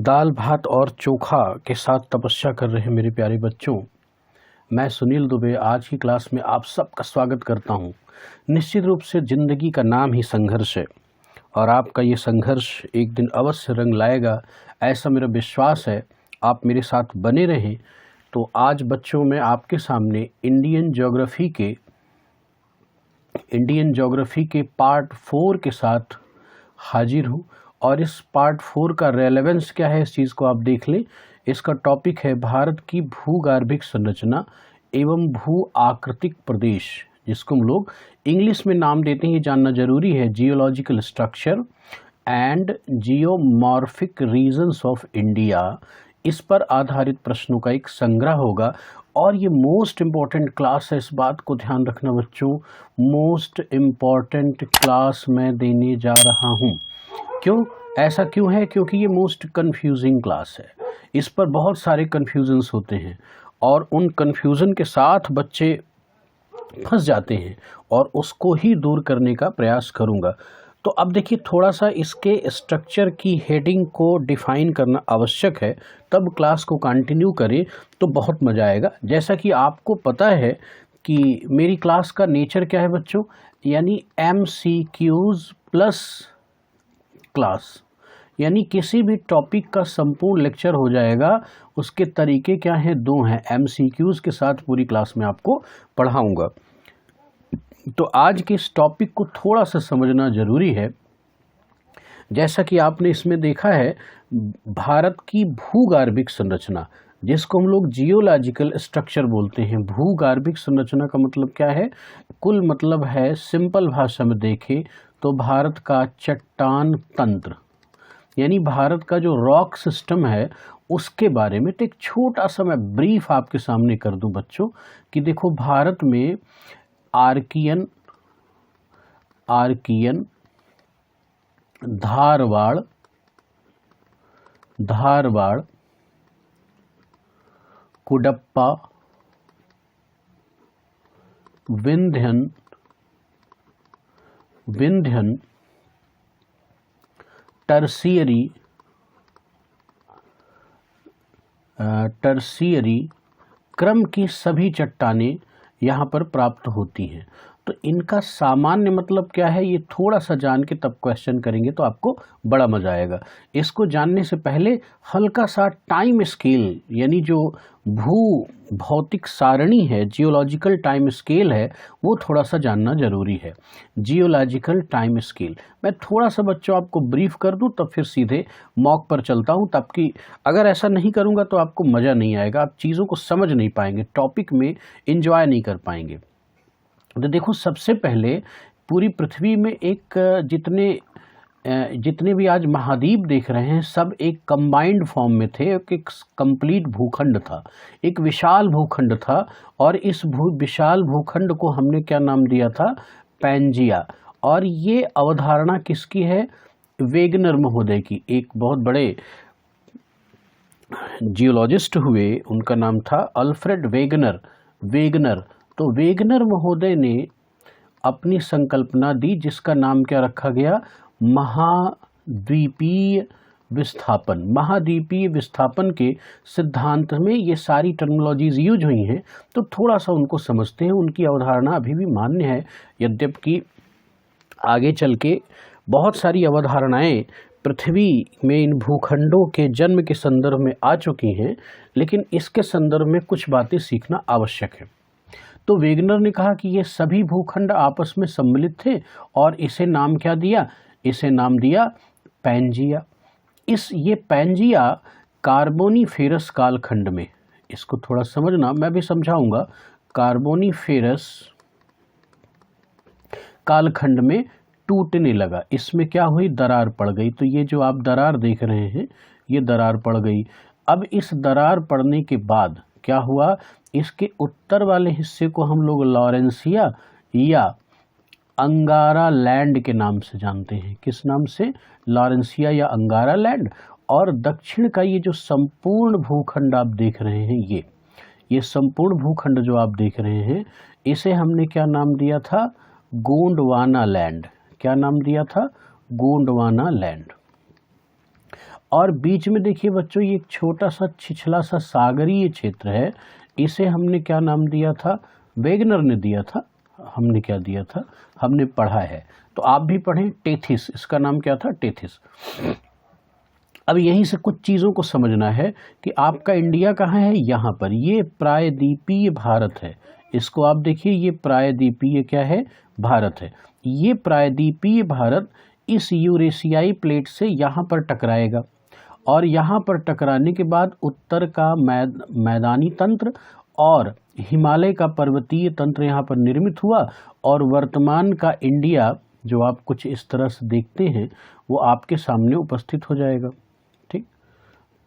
दाल भात और चोखा के साथ तपस्या कर रहे मेरे प्यारे बच्चों, मैं सुनील दुबे आज की क्लास में आप सबका स्वागत करता हूं। निश्चित रूप से ज़िंदगी का नाम ही संघर्ष है और आपका ये संघर्ष एक दिन अवश्य रंग लाएगा, ऐसा मेरा विश्वास है। आप मेरे साथ बने रहें। तो आज बच्चों मैं आपके सामने इंडियन ज्योग्राफी के पार्ट 4 के साथ हाजिर हूँ और इस पार्ट 4 का रेलेवेंस क्या है, इस चीज़ को आप देख लें। इसका टॉपिक है भारत की भूगर्भिक संरचना एवं भू आकृतिक प्रदेश, जिसको हम लोग इंग्लिश में नाम देते हैं, ये जानना जरूरी है, geological structure and geomorphic regions of India. इस पर आधारित प्रश्नों का एक संग्रह होगा और ये मोस्ट इम्पॉर्टेंट क्लास है। इस बात को ध्यान रखना बच्चों, मोस्ट इम्पॉर्टेंट क्लास मैं देने जा रहा हूँ। क्यों, ऐसा क्यों है? क्योंकि ये मोस्ट कंफ्यूजिंग क्लास है। इस पर बहुत सारे कन्फ्यूजन्स होते हैं और उन कन्फ्यूज़न के साथ बच्चे फंस जाते हैं और उसको ही दूर करने का प्रयास करूँगा। तो अब देखिए, थोड़ा सा इसके स्ट्रक्चर की हेडिंग को डिफाइन करना आवश्यक है, तब क्लास को कंटिन्यू करें तो बहुत मज़ा आएगा। जैसा कि आपको पता है कि मेरी क्लास का नेचर क्या है बच्चों, यानी MCQs प्लस क्लास, यानी किसी भी टॉपिक का संपूर्ण लेक्चर हो जाएगा। उसके तरीके क्या हैं? दो हैं। MCQs के साथ पूरी क्लास में आपको पढ़ाऊँगा। तो आज के इस टॉपिक को थोड़ा सा समझना ज़रूरी है। जैसा कि आपने इसमें देखा है, भारत की भूगर्भिक संरचना, जिसको हम लोग जियोलॉजिकल स्ट्रक्चर बोलते हैं। भूगर्भिक संरचना का मतलब क्या है? कुल मतलब है, सिंपल भाषा में देखें तो भारत का चट्टान तंत्र, यानी भारत का जो रॉक सिस्टम है उसके बारे में। तो एक छोटा सा मैं ब्रीफ आपके सामने कर दूं बच्चों कि देखो, भारत में आर्कियन, धारवाड़, कुडप्पा, विंध्यन, टर्सियरी क्रम की सभी चट्टानें यहाँ पर प्राप्त होती हैं। तो इनका सामान्य मतलब क्या है, ये थोड़ा सा जान के तब क्वेश्चन करेंगे तो आपको बड़ा मजा आएगा। इसको जानने से पहले हल्का सा टाइम स्केल, यानी जो भू भौतिक सारणी है, जियोलॉजिकल टाइम स्केल है, वो थोड़ा सा जानना जरूरी है। जियोलॉजिकल टाइम स्केल मैं थोड़ा सा बच्चों आपको ब्रीफ कर दूं, तब फिर सीधे मॉक पर चलता हूं। तब कि अगर ऐसा नहीं करूंगा तो आपको मज़ा नहीं आएगा, आप चीज़ों को समझ नहीं पाएंगे, टॉपिक में इंजॉय नहीं कर पाएंगे। तो देखो, सबसे पहले पूरी पृथ्वी में जितने भी आज महाद्वीप देख रहे हैं, सब एक कंबाइंड फॉर्म में थे। एक कंप्लीट भूखंड था, एक विशाल भूखंड था और इस विशाल भूखंड को हमने क्या नाम दिया था? पैंजिया। और ये अवधारणा किसकी है? वेगनर महोदय की। एक बहुत बड़े जियोलॉजिस्ट हुए, उनका नाम था अल्फ्रेड वेगनर। तो वेगनर महोदय ने अपनी संकल्पना दी, जिसका नाम क्या रखा गया? महाद्वीपीय विस्थापन के सिद्धांत में ये सारी टर्मिनोलॉजीज यूज हुई हैं। तो थोड़ा सा उनको समझते हैं। उनकी अवधारणा अभी भी मान्य है, यद्यपि आगे चल के बहुत सारी अवधारणाएं पृथ्वी में इन भूखंडों के जन्म के संदर्भ में आ चुकी हैं, लेकिन इसके संदर्भ में कुछ बातें सीखना आवश्यक है। तो वेगनर ने कहा कि ये सभी भूखंड आपस में सम्मिलित थे और इसे नाम क्या दिया? इसे नाम दिया पैंजिया। ये पैंजिया कार्बोनीफेरस कालखंड में, इसको थोड़ा समझना, मैं भी समझाऊंगा। कार्बोनीफेरस कालखंड में टूटने लगा। इसमें क्या हुई? दरार पड़ गई। तो ये जो आप दरार देख रहे हैं, ये दरार पड़ गई। अब इस दरार पड़ने के बाद क्या हुआ? इसके उत्तर वाले हिस्से को हम लोग लॉरेंसिया या अंगारा लैंड के नाम से जानते हैं। किस नाम से? लॉरेंसिया या अंगारा लैंड। और दक्षिण का ये जो संपूर्ण भूखंड आप देख रहे हैं, ये संपूर्ण भूखंड जो आप देख रहे हैं, इसे हमने क्या नाम दिया था? गोंडवाना लैंड। क्या नाम दिया था? गोंडवाना लैंड। और बीच में देखिए बच्चों ये एक छोटा सा छिछला सा सागरीय क्षेत्र है, इसे हमने क्या नाम दिया था, वेगनर ने दिया था। हमने क्या दिया था, हमने पढ़ा है, तो आप भी पढ़ें, टेथिस, इसका नाम क्या था, टेथिस। अब यहीं से कुछ चीज़ों को समझना है कि आपका इंडिया कहाँ है, यहाँ पर, ये प्रायद्वीपीय भारत है। इसको आप देखिए, ये प्रायद्वीपीय क्या है, भारत है। ये प्रायद्वीपीय भारत इस यूरेशियाई प्लेट से यहाँ पर टकराएगा और यहाँ पर टकराने के बाद उत्तर का मैदानी तंत्र और हिमालय का पर्वतीय तंत्र यहाँ पर निर्मित हुआ और वर्तमान का इंडिया जो आप कुछ इस तरह से देखते हैं वो आपके सामने उपस्थित हो जाएगा। ठीक,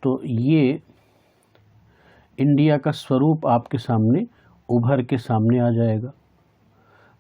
तो ये इंडिया का स्वरूप आपके सामने उभर के सामने आ जाएगा।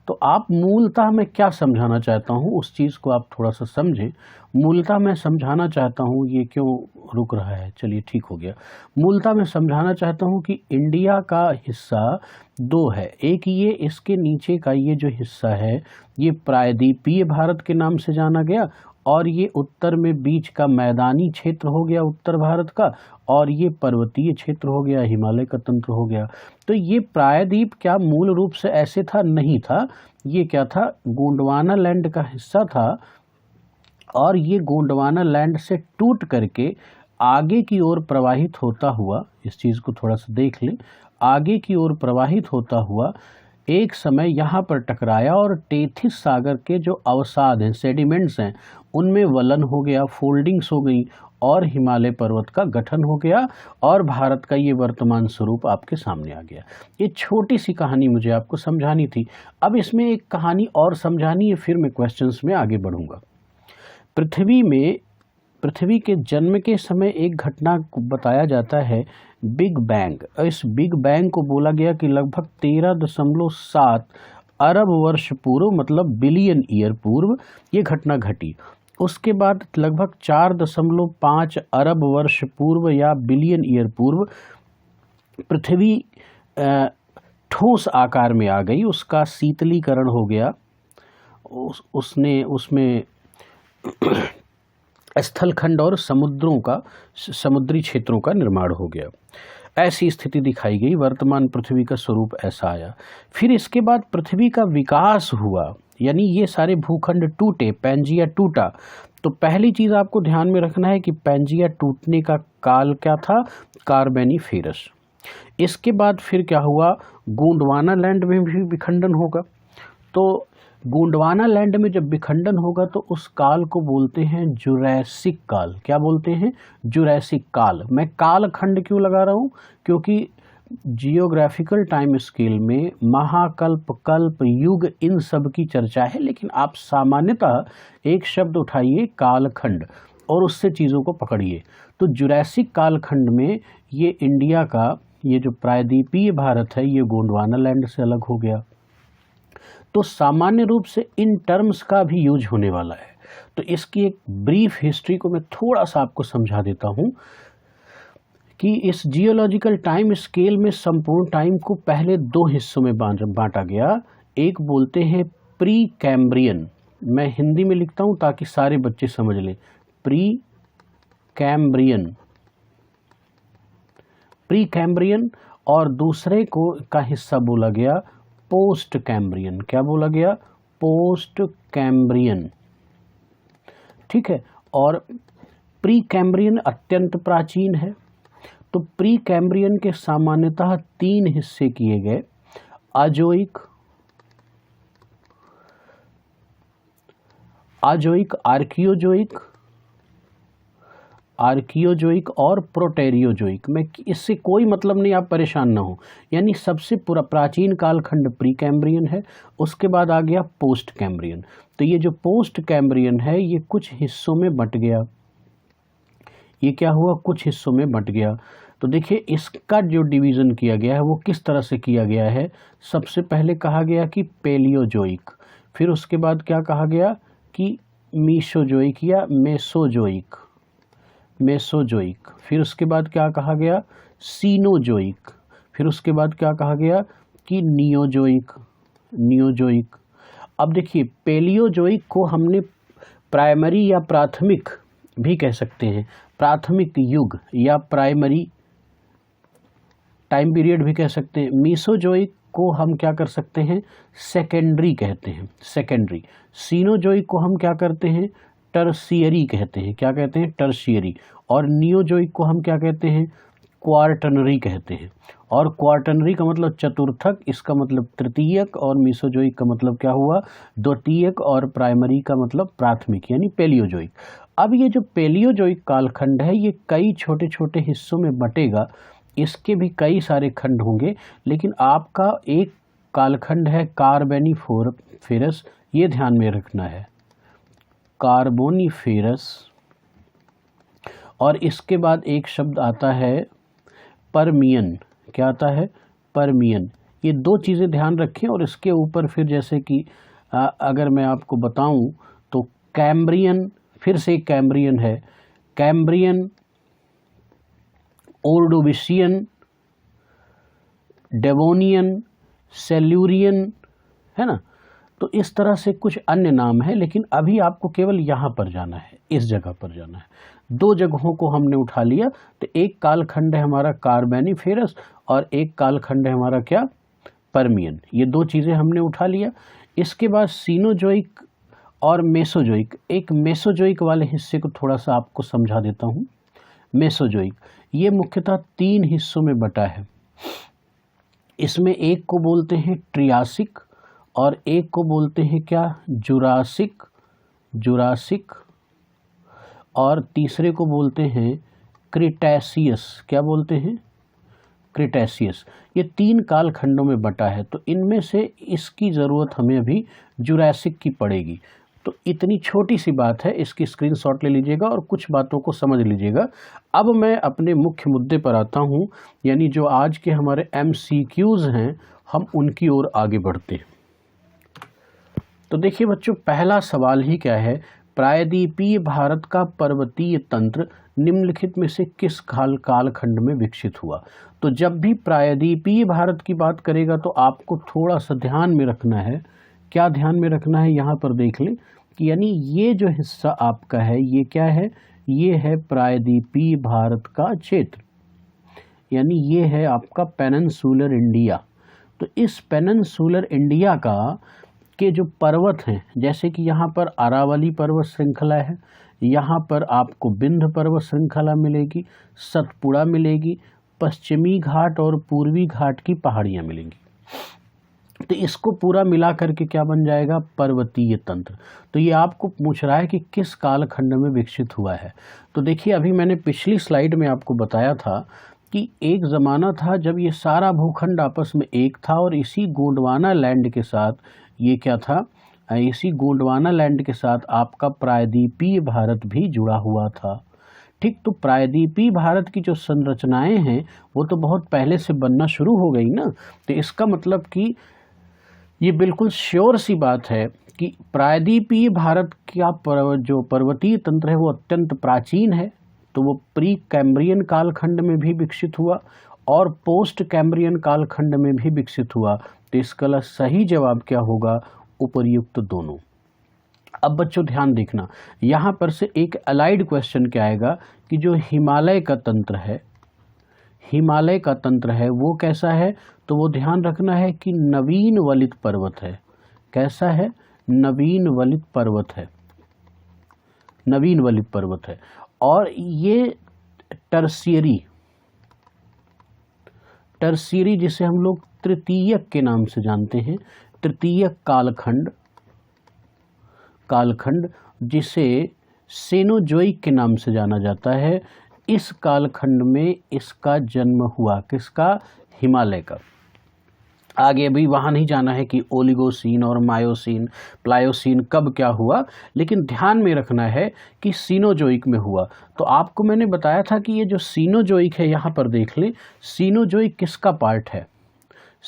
तो आप मूलतः मैं क्या समझाना चाहता हूँ उस चीज़ को आप थोड़ा सा समझें। मूलतः मैं समझाना चाहता हूँ, ये क्यों रुक रहा है, चलिए ठीक हो गया। मूलतः मैं समझाना चाहता हूँ कि इंडिया का हिस्सा दो है। एक ये इसके नीचे का ये जो हिस्सा है ये प्रायद्वीपीय भारत के नाम से जाना गया और ये उत्तर में बीच का मैदानी क्षेत्र हो गया उत्तर भारत का और ये पर्वतीय क्षेत्र हो गया, हिमालय का तंत्र हो गया। तो ये प्रायद्वीप क्या मूल रूप से ऐसे था, नहीं था, ये क्या था, गोंडवाना लैंड का हिस्सा था और ये गोंडवाना लैंड से टूट करके आगे की ओर प्रवाहित होता हुआ, इस चीज़ को थोड़ा सा देख लें, आगे की ओर प्रवाहित होता हुआ एक समय यहाँ पर टकराया और टेथिस सागर के जो अवसाद हैं, सेडिमेंट्स हैं, उनमें वलन हो गया, फोल्डिंग्स हो गई और हिमालय पर्वत का गठन हो गया और भारत का ये वर्तमान स्वरूप आपके सामने आ गया। ये छोटी सी कहानी मुझे आपको समझानी थी। अब इसमें एक कहानी और समझानी है, फिर मैं क्वेश्चंस में आगे बढ़ूंगा। पृथ्वी के जन्म के समय एक घटना को बताया जाता है, बिग बैंग। इस बिग बैंग को बोला गया कि लगभग 13.7 अरब वर्ष पूर्व, मतलब बिलियन ईयर पूर्व ये घटना घटी। उसके बाद लगभग 4.5 अरब वर्ष पूर्व या बिलियन ईयर पूर्व पृथ्वी ठोस आकार में आ गई, उसका शीतलीकरण हो गया, उसमें स्थलखंड और समुद्री क्षेत्रों का निर्माण हो गया। ऐसी स्थिति दिखाई गई, वर्तमान पृथ्वी का स्वरूप ऐसा आया। फिर इसके बाद पृथ्वी का विकास हुआ, यानी ये सारे भूखंड टूटे, पैंजिया टूटा। तो पहली चीज़ आपको ध्यान में रखना है कि पैंजिया टूटने का काल क्या था, कार्बेनिफेरस। इसके बाद फिर क्या हुआ, गोंडवाना लैंड में भी विखंडन होगा। तो गोंडवाना लैंड में जब विखंडन होगा तो उस काल को बोलते हैं जुरैसिक काल। क्या बोलते हैं, जुरैसिक काल। मैं काल खंड क्यों लगा रहा हूँ, क्योंकि जियोग्राफिकल टाइम स्केल में महाकल्प, कल्प, युग, इन सब की चर्चा है, लेकिन आप सामान्यतः एक शब्द उठाइए कालखंड और उससे चीज़ों को पकड़िए। तो जुरैसिक कालखंड में ये इंडिया का ये जो प्रायद्वीपीय भारत है ये गोंडवाना लैंड से अलग हो गया। तो सामान्य रूप से इन टर्म्स का भी यूज होने वाला है। तो इसकी एक ब्रीफ हिस्ट्री को मैं थोड़ा सा आपको समझा देता हूँ कि इस जियोलॉजिकल टाइम स्केल में संपूर्ण टाइम को पहले दो हिस्सों में बांटा गया। एक बोलते हैं प्री कैम्ब्रियन, मैं हिंदी में लिखता हूँ ताकि सारे बच्चे समझ लें, प्री कैम्ब्रियन, और दूसरे को का हिस्सा बोला गया पोस्ट कैम्ब्रियन। क्या बोला गया, पोस्ट कैम्ब्रियन, ठीक है। और प्री कैम्ब्रियन अत्यंत प्राचीन है। तो प्री कैम्ब्रियन के सामान्यतः 3 हिस्से किए गए, अजोइक, आर्कियोजोइक और प्रोटेरियोजोइक। मैं इससे कोई मतलब नहीं, आप परेशान ना हो। यानी सबसे प्राचीन कालखंड प्री कैम्ब्रियन है, उसके बाद आ गया पोस्ट कैम्ब्रियन। तो ये जो पोस्ट कैम्ब्रियन है ये कुछ हिस्सों में बंट गया। ये क्या हुआ, कुछ हिस्सों में बंट गया। तो देखिए इसका जो डिवीज़न किया गया है वो किस तरह से किया गया है। सबसे पहले कहा गया कि पेलियोजोइक, फिर उसके बाद क्या कहा गया कि मीसोजोइक या मेसोजोइक, फिर उसके बाद क्या कहा गया, सीनोजोइक, फिर उसके बाद क्या कहा गया कि नियोजोइक। अब देखिए पेलियोजोइक को हमने प्राइमरी या प्राथमिक भी कह सकते हैं। प्राथमिक युग या प्राइमरी टाइम पीरियड भी कह सकते हैं। मीसोजोइक को हम क्या कर सकते हैं, सेकेंडरी कहते हैं, सेकेंडरी। सीनोजोइक को हम क्या करते हैं, टर्शियरी कहते हैं, क्या कहते हैं, टर्शियरी। और नियोजोइक को हम क्या कहते हैं, क्वार्टनरी कहते हैं। और क्वार्टनरी का मतलब चतुर्थक, इसका मतलब तृतीयक, और मीसोजोइक का मतलब क्या हुआ, द्वितीयक, और प्राइमरी का मतलब प्राथमिक यानी पेलियोजोइक। अब ये जो पेलियोजोइक कालखंड है ये कई छोटे छोटे हिस्सों में बटेगा, इसके भी कई सारे खंड होंगे, लेकिन आपका एक कालखंड है कार्बोनिफेरस, ये ध्यान में रखना है, कार्बोनिफेरस। और इसके बाद एक शब्द आता है परमियन, क्या आता है, परमियन। ये दो चीज़ें ध्यान रखें। और इसके ऊपर फिर जैसे कि अगर मैं आपको बताऊं तो कैम्ब्रियन, फिर से कैम्ब्रियन है, कैम्ब्रियन, ओर्डोविशियन, डेवोनियन, सेल्यूरियन, है ना। तो इस तरह से कुछ अन्य नाम है, लेकिन अभी आपको केवल यहाँ पर जाना है, इस जगह पर जाना है। दो जगहों को हमने उठा लिया, तो एक कालखंड है हमारा कार्बोनिफेरस और एक कालखंड है हमारा क्या, परमियन। ये दो चीज़ें हमने उठा लिया। इसके बाद सीनोजोइक और मेसोजोइक। एक मेसोजोइक वाले हिस्से को थोड़ा सा आपको समझा देता हूँ। मेसोजोइक ये मुख्यतः 3 हिस्सों में बटा है। इसमें एक को बोलते हैं ट्रियासिक और एक को बोलते हैं क्या, जुरासिक, जुरासिक, और तीसरे को बोलते हैं क्रिटेशियस। क्या बोलते हैं, क्रिटेशियस। ये 3 कालखंडों में बटा है। तो इनमें से इसकी ज़रूरत हमें अभी जुरासिक की पड़ेगी। तो इतनी छोटी सी बात है, इसकी स्क्रीनशॉट ले लीजिएगा और कुछ बातों को समझ लीजिएगा। अब मैं अपने मुख्य मुद्दे पर आता हूँ, यानी जो आज के हमारे MCQs हैं, हम उनकी ओर आगे बढ़ते हैं। तो देखिए बच्चों, पहला सवाल ही क्या है, प्रायद्वीपीय भारत का पर्वतीय तंत्र निम्नलिखित में से किस कालखंड में विकसित हुआ। तो जब भी प्रायद्वीपीय भारत की बात करेगा तो आपको थोड़ा सा ध्यान में रखना है। क्या ध्यान में रखना है, यहाँ पर देख लें कि यानी ये जो हिस्सा आपका है ये क्या है, ये है प्रायद्वीपीय भारत का क्षेत्र, यानी ये है आपका पेनिनसुलर इंडिया। तो इस पेनिनसुलर इंडिया का के जो पर्वत हैं, जैसे कि यहाँ पर अरावली पर्वत श्रृंखला है, यहाँ पर आपको विंध्य पर्वत श्रृंखला मिलेगी, सतपुड़ा मिलेगी, पश्चिमी घाट और पूर्वी घाट की पहाड़ियाँ मिलेंगी। तो इसको पूरा मिला करके क्या बन जाएगा, पर्वतीय तंत्र। तो ये आपको पूछ रहा है कि किस कालखंड में विकसित हुआ है। तो देखिए, अभी मैंने पिछली स्लाइड में आपको बताया था कि एक ज़माना था जब ये सारा भूखंड आपस में एक था, और इसी गोंडवाना लैंड के साथ ये क्या था, इसी गोंडवाना लैंड के साथ आपका प्रायद्वीपीय भारत भी जुड़ा हुआ था। ठीक, तो प्रायद्वीपीय भारत की जो संरचनाएं हैं वो तो बहुत पहले से बनना शुरू हो गई ना। तो इसका मतलब कि ये बिल्कुल श्योर सी बात है कि प्रायद्वीपीय भारत का जो पर्वतीय तंत्र है वो अत्यंत प्राचीन है। तो वो प्री कैम्ब्रियन कालखंड में भी विकसित हुआ और पोस्ट कैम्ब्रियन कालखंड में भी विकसित हुआ। तो इसका सही जवाब क्या होगा, उपर्युक्त दोनों। अब बच्चों ध्यान देखना, यहाँ पर से एक अलाइड क्वेश्चन क्या आएगा कि जो हिमालय का तंत्र है, हिमालय का तंत्र है वो कैसा है। तो वो ध्यान रखना है कि नवीन वलित पर्वत है। कैसा है, नवीन वलित पर्वत है, नवीन वलित पर्वत है। और ये टर्शियरी, टर्शियरी जिसे हम लोग तृतीयक के नाम से जानते हैं, तृतीयक कालखंड, कालखंड जिसे सेनोजोइक के नाम से जाना जाता है, इस कालखंड में इसका जन्म हुआ। किसका, हिमालय का। आगे अभी वहाँ नहीं जाना है कि ओलिगोसीन और मायोसीन, प्लायोसीन कब क्या हुआ, लेकिन ध्यान में रखना है कि सीनोजोइक में हुआ। तो आपको मैंने बताया था कि ये जो सीनोजोइक है, यहाँ पर देख लें, सीनोजोइक किसका पार्ट है,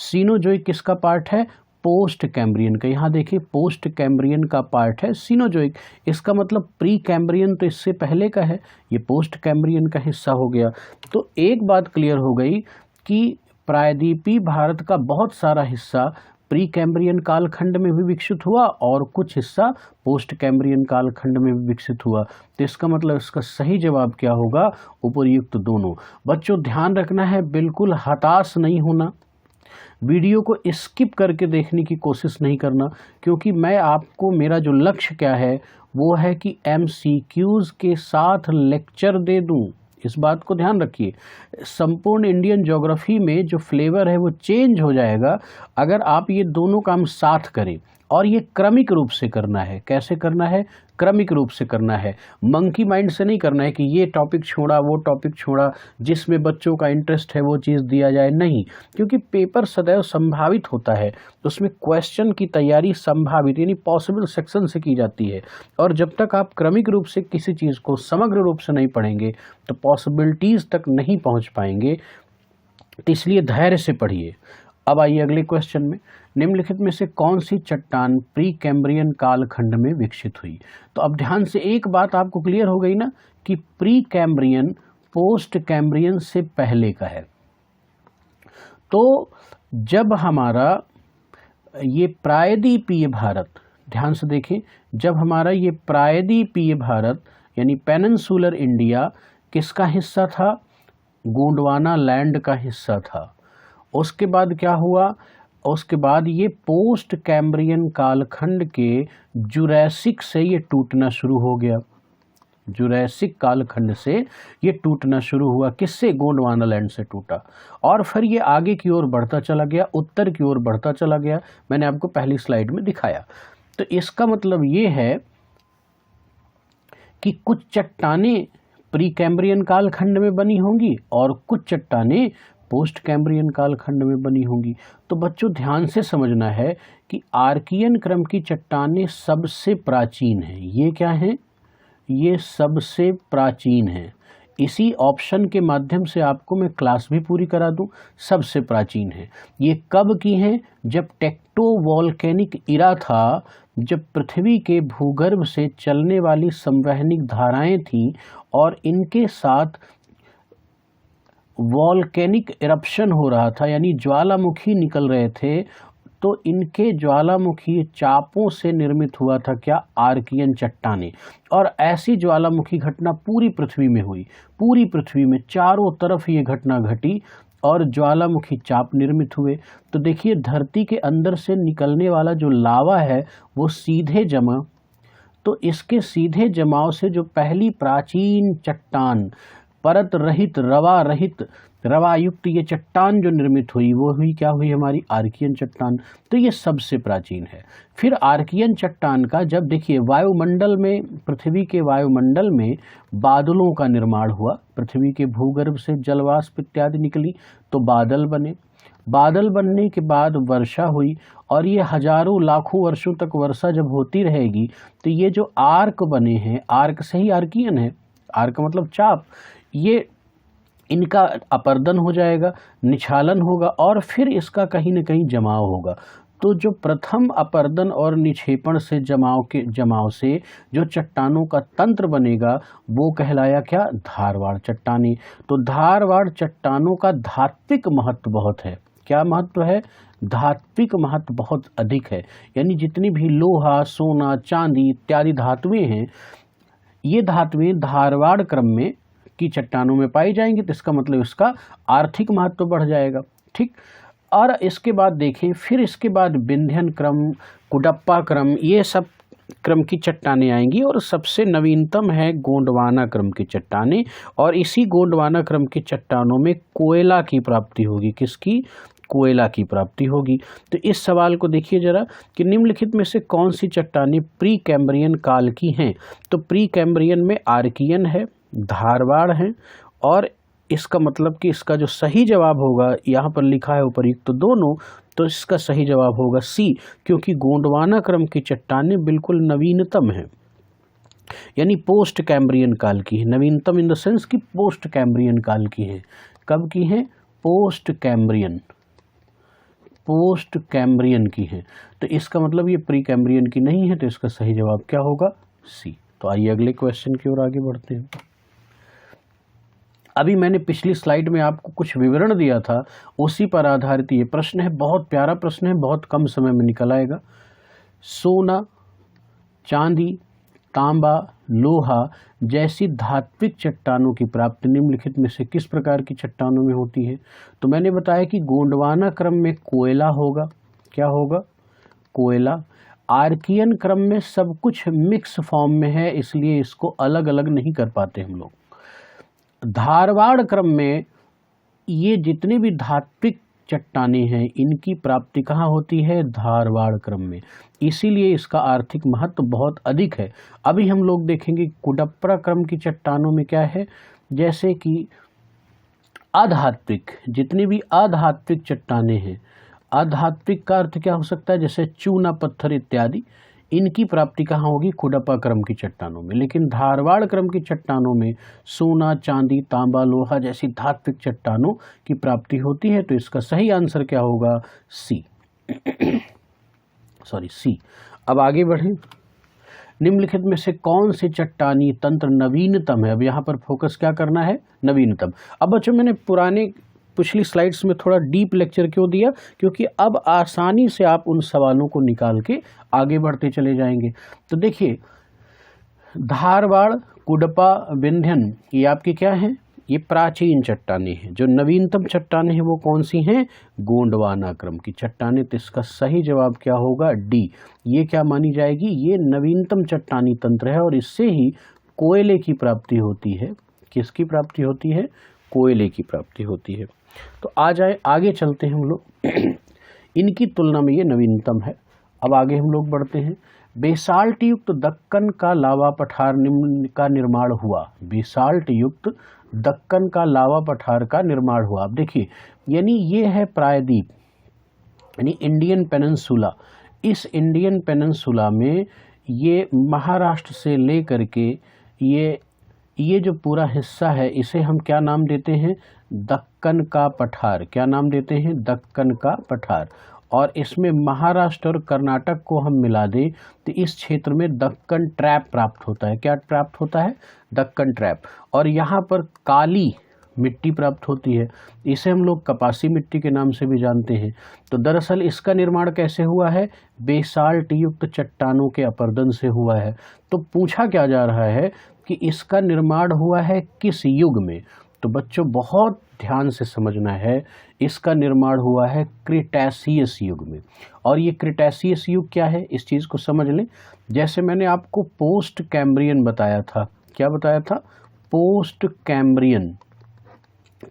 सीनोजोइक किसका पार्ट है, पोस्ट कैम्ब्रियन का। यहाँ देखिए, पोस्ट कैम्ब्रियन का पार्ट है सीनोजोइक। इसका मतलब प्री कैम्ब्रियन तो इससे पहले का है, ये पोस्ट कैम्ब्रियन का हिस्सा हो गया। तो एक बात क्लियर हो गई कि प्रायद्वीपीय भारत का बहुत सारा हिस्सा प्री कैम्ब्रियन कालखंड में भी विकसित हुआ और कुछ हिस्सा पोस्ट कैम्ब्रियन कालखंड में भी विकसित हुआ। तो इसका मतलब इसका सही जवाब क्या होगा? उपर्युक्त दोनों। बच्चों ध्यान रखना है, बिल्कुल हताश नहीं होना, वीडियो को स्किप करके देखने की कोशिश नहीं करना, क्योंकि मैं आपको, मेरा जो लक्ष्य क्या है वो है कि MCQs के साथ लेक्चर दे दूं। इस बात को ध्यान रखिए। संपूर्ण इंडियन ज्योग्राफी में जो फ्लेवर है वो चेंज हो जाएगा अगर आप ये दोनों काम साथ करें, और ये क्रमिक रूप से करना है। कैसे करना है? क्रमिक रूप से करना है। मंकी माइंड से नहीं करना है कि ये टॉपिक छोड़ा वो टॉपिक छोड़ा, जिसमें बच्चों का इंटरेस्ट है वो चीज़ दिया जाए, नहीं। क्योंकि पेपर सदैव संभावित होता है, तो उसमें क्वेश्चन की तैयारी संभावित यानी पॉसिबल सेक्शन से की जाती है। और जब तक आप क्रमिक रूप से किसी चीज़ को समग्र रूप से नहीं पढ़ेंगे तो पॉसिबिलिटीज़ तक नहीं पहुँच पाएंगे। तो इसलिए धैर्य से पढ़िए। अब आइए अगले क्वेश्चन में, निम्नलिखित में से कौन सी चट्टान प्री कैम्ब्रियन कालखंड में विकसित हुई? तो अब ध्यान से एक बात आपको क्लियर हो गई ना कि प्री कैम्ब्रियन पोस्ट कैम्ब्रियन से पहले का है। तो जब हमारा ये प्रायद्वीपीय भारत, ध्यान से देखें, जब हमारा ये प्रायद्वीपीय भारत यानी पेनिनसुलर इंडिया किसका हिस्सा था? गोंडवाना लैंड का हिस्सा था। उसके बाद क्या हुआ? उसके बाद ये पोस्ट कैम्ब्रियन कालखंड के जुरैसिक से ये टूटना शुरू हो गया। जुरैसिक कालखंड से ये टूटना शुरू हुआ। किससे? गोंडवाना लैंड से टूटा। और फिर ये आगे की ओर बढ़ता चला गया, उत्तर की ओर बढ़ता चला गया। मैंने आपको पहली स्लाइड में दिखाया। तो इसका मतलब ये है कि कुछ चट्टानें प्री कैम्ब्रियन कालखंड में बनी होंगी और कुछ चट्टानें पोस्ट कैम्ब्रियन कालखंड में बनी होंगी। तो बच्चों ध्यान से समझना है कि आर्कियन क्रम की चट्टानें सबसे प्राचीन हैं। ये क्या हैं? ये सबसे प्राचीन हैं। इसी ऑप्शन के माध्यम से आपको मैं क्लास भी पूरी करा दूं। सबसे प्राचीन है। ये कब की हैं? जब टेक्टोवॉल्केनिक इरा था, जब पृथ्वी के भूगर्भ से चलने वाली संवहनिक धाराएं थीं और इनके साथ वॉल्केनिक इरप्शन हो रहा था, यानी ज्वालामुखी निकल रहे थे। तो इनके ज्वालामुखी चापों से निर्मित हुआ था क्या? आर्कियन चट्टानें। और ऐसी ज्वालामुखी घटना पूरी पृथ्वी में हुई। पूरी पृथ्वी में चारों तरफ ये घटना घटी और ज्वालामुखी चाप निर्मित हुए। तो देखिए, धरती के अंदर से निकलने वाला जो लावा है वो सीधे जमा, तो इसके सीधे जमाव से जो पहली प्राचीन चट्टान, परत रहित, रवायुक्त ये चट्टान जो निर्मित हुई वो हुई क्या हुई? हमारी आर्कियन चट्टान। तो ये सबसे प्राचीन है। फिर आर्कियन चट्टान का, जब देखिए वायुमंडल में, पृथ्वी के वायुमंडल में बादलों का निर्माण हुआ, पृथ्वी के भूगर्भ से जलवाष्प इत्यादि निकली तो बादल बने। बादल बनने के बाद वर्षा हुई और ये हजारों लाखों वर्षों तक वर्षा जब होती रहेगी तो ये जो आर्क बने हैं, आर्क से ही आर्कियन है, आर्क मतलब चाप, ये इनका अपर्दन हो जाएगा, निछालन होगा और फिर इसका कहीं न कहीं जमाव होगा। तो जो प्रथम अपर्दन और निक्षेपण से जमाव से जो चट्टानों का तंत्र बनेगा वो कहलाया क्या? धारवाड़ चट्टानें। तो धारवाड़ चट्टानों का धात्विक महत्व बहुत है। क्या महत्व है? धात्विक महत्व बहुत अधिक है। यानी जितनी भी लोहा, सोना, चांदी इत्यादि धातुएं हैं, ये धातुएं धारवाड़ क्रम में की चट्टानों में पाई जाएंगी। तो इसका मतलब इसका आर्थिक महत्व बढ़ जाएगा। ठीक। और इसके बाद देखें, फिर इसके बाद विंध्यन क्रम, कुडप्पा क्रम, ये सब क्रम की चट्टानें आएंगी और सबसे नवीनतम है गोंडवाना क्रम की चट्टानें। और इसी गोंडवाना क्रम की चट्टानों में कोयला की प्राप्ति होगी। किसकी? कोयला की प्राप्ति होगी। तो इस सवाल को देखिए जरा कि निम्नलिखित में से कौन सी चट्टानें प्री कैम्ब्रियन काल की हैं? तो प्री कैम्ब्रियन में आर्कियन है, धारवाड़ है, और इसका मतलब कि इसका जो सही जवाब होगा, यहाँ पर लिखा है उपर्युक्त दोनों, तो इसका सही जवाब होगा सी, क्योंकि गोंडवाना क्रम की चट्टानें बिल्कुल नवीनतम है, यानी पोस्ट कैम्ब्रियन काल की है। नवीनतम इन द सेंस कि पोस्ट कैम्ब्रियन काल की है। कब की है? पोस्ट कैम्ब्रियन की है। तो इसका मतलब ये प्री कैम्ब्रियन की नहीं है। तो इसका सही जवाब क्या होगा? सी। तो आइए अगले क्वेश्चन की ओर आगे बढ़ते हैं। अभी मैंने पिछली स्लाइड में आपको कुछ विवरण दिया था, उसी पर आधारित ये प्रश्न है। बहुत प्यारा प्रश्न है, बहुत कम समय में निकल आएगा। सोना, चांदी, तांबा, लोहा जैसी धात्विक चट्टानों की प्राप्ति निम्नलिखित में से किस प्रकार की चट्टानों में होती है? तो मैंने बताया कि गोंडवाना क्रम में कोयला होगा। क्या होगा? कोयला। आर्कियन क्रम में सब कुछ मिक्स फॉर्म में है, इसलिए इसको अलग अलग नहीं कर पाते हम लोग। धारवाड़ क्रम में ये जितने भी धात्विक चट्टानें हैं इनकी प्राप्ति कहाँ होती है? धारवाड़ क्रम में, इसीलिए इसका आर्थिक महत्व बहुत अधिक है। अभी हम लोग देखेंगे कुडप्रा क्रम की चट्टानों में क्या है, जैसे कि आधात्विक, जितनी भी आधात्विक चट्टानें हैं, आधात्विक का अर्थ क्या हो सकता है? जैसे चूना पत्थर इत्यादि, इनकी प्राप्ति कहाँ होगी? कुडप्पा क्रम की चट्टानों में। लेकिन धारवाड़ क्रम की चट्टानों में सोना, चांदी, तांबा, लोहा जैसी धात्विक चट्टानों की प्राप्ति होती है। तो इसका सही आंसर क्या होगा? सी। सॉरी, सी। अब आगे बढ़ें। निम्नलिखित में से कौन से चट्टानी तंत्र नवीनतम है? अब यहाँ पर फोकस क्या करना है? नवीनतम। अब बच्चों मैंने पिछली स्लाइड्स में थोड़ा डीप लेक्चर क्यों दिया? क्योंकि अब आसानी से आप उन सवालों को निकाल के आगे बढ़ते चले जाएंगे। तो देखिए, धारवाड़, कुडपा, विंध्यन, ये आपकी क्या है? ये प्राचीन चट्टानें हैं। जो नवीनतम चट्टानें हैं वो कौन सी हैं? गोंडवाना क्रम की चट्टानें। तो इसका सही जवाब क्या होगा? डी। ये क्या मानी जाएगी? ये नवीनतम चट्टानी तंत्र है और इससे ही कोयले की प्राप्ति होती है। किसकी प्राप्ति होती है? कोयले की प्राप्ति होती है। तो आगे चलते हैं हम लोग। इनकी तुलना में ये नवीनतम है। अब आगे हम लोग बढ़ते हैं। बेसाल्ट युक्त दक्कन का लावा पठार का निर्माण हुआ। बेसाल्ट युक्त दक्कन का लावा पठार का निर्माण हुआ। अब देखिए, यानी ये है प्रायद्वीप, यानी इंडियन पेनिनसुला। इस इंडियन पेनिनसुला में ये महाराष्ट्र से लेकर के ये जो पूरा हिस्सा है, इसे हम क्या नाम देते हैं? दक्कन का पठार। क्या नाम देते हैं? दक्कन का पठार। और इसमें महाराष्ट्र और कर्नाटक को हम मिला दें तो इस क्षेत्र में दक्कन ट्रैप प्राप्त होता है। क्या प्राप्त होता है? दक्कन ट्रैप। और यहाँ पर काली मिट्टी प्राप्त होती है, इसे हम लोग कपासी मिट्टी के नाम से भी जानते हैं। तो दरअसल इसका निर्माण कैसे हुआ है? बेसाल्ट युक्त चट्टानों के अपरदन से हुआ है। तो पूछा क्या जा रहा है कि इसका निर्माण हुआ है किस युग में? तो बच्चों बहुत ध्यान से समझना है, इसका निर्माण हुआ है क्रिटेशियस युग में। और ये क्रिटेशियस युग क्या है, इस चीज़ को समझ लें। जैसे मैंने आपको पोस्ट कैम्ब्रियन बताया था। क्या बताया था? पोस्ट कैम्ब्रियन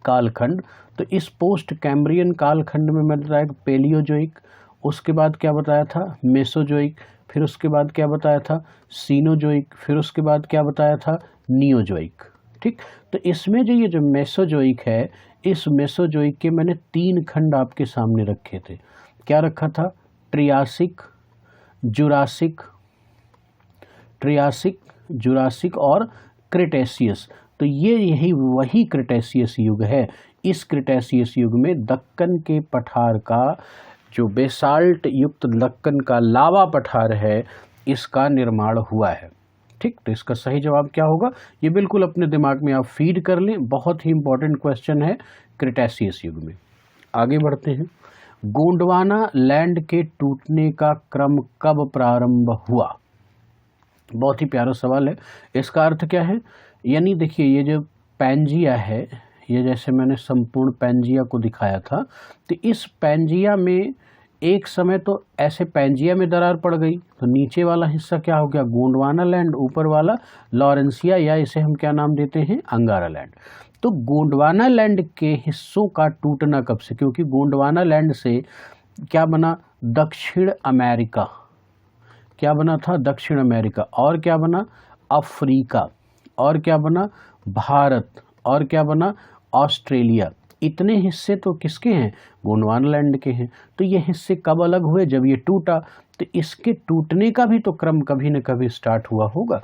कालखंड। तो इस पोस्ट कैम्ब्रियन कालखंड में मैंने बताया पेलियोजोइक, उसके बाद क्या बताया था? मेसोजोइक, फिर उसके बाद क्या बताया था? सीनोजोइक, फिर उसके बाद क्या बताया था? नियोजोइक। ठीक, तो इसमें ये जो मेसोजोइक है, इस मेसोजोइक के मैंने 3 खंड आपके सामने रखे थे। क्या रखा था? ट्रियासिक, जुरासिक और क्रिटेशियस। तो यही वही क्रिटेशियस युग है। इस क्रिटेशियस युग में दक्कन के पठार का, जो बेसाल्ट युक्त दक्कन का लावा पठार है, इसका निर्माण हुआ है। ठीक, तो इसका सही जवाब क्या होगा? ये बिल्कुल अपने दिमाग में आप फीड कर लें, बहुत ही इंपॉर्टेंट क्वेश्चन है क्रिटेशियस युग में। आगे बढ़ते हैं। गोंडवाना लैंड के टूटने का क्रम कब प्रारंभ हुआ? बहुत ही प्यारा सवाल है। इसका अर्थ क्या है? यानी देखिए, ये जो पैंजिया है, ये जैसे मैंने संपूर्ण पैंजिया को दिखाया था, तो इस पैंजिया में एक समय तो ऐसे पैंजिया में दरार पड़ गई, तो नीचे वाला हिस्सा क्या हो गया? गोंडवाना लैंड, ऊपर वाला लॉरेंसिया, या इसे हम क्या नाम देते हैं? अंगारा लैंड। तो गोंडवाना लैंड के हिस्सों का टूटना कब से? क्योंकि गोंडवाना लैंड से क्या बना? दक्षिण अमेरिका। क्या बना था? दक्षिण अमेरिका। और क्या बना? अफ्रीका। और क्या बना? भारत। और क्या बना? ऑस्ट्रेलिया। इतने हिस्से तो किसके हैं? गोंडवाना लैंड के हैं। तो ये हिस्से कब अलग हुए? जब ये टूटा। तो इसके टूटने का भी तो क्रम कभी न कभी स्टार्ट हुआ होगा।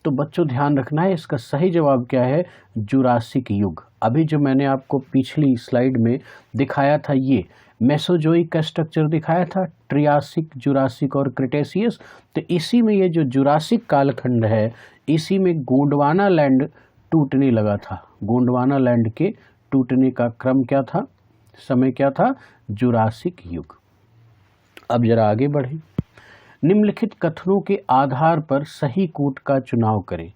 तो बच्चों ध्यान रखना है, इसका सही जवाब क्या है? जुरासिक युग। अभी जो मैंने आपको पिछली स्लाइड में दिखाया था, ये मेसोजोइक का स्ट्रक्चर दिखाया था, ट्रियासिक, जुरासिक और क्रिटेशियस। तो इसी में ये जो जुरासिक कालखंड है, इसी में गोंडवाना लैंड टूटने लगा था। गोंडवाना लैंड के टूटने का क्रम क्या था, समय क्या था, जुरासिक युग। अब जरा आगे बढ़ें। निम्नलिखित कथनों के आधार पर सही कोट का चुनाव करें।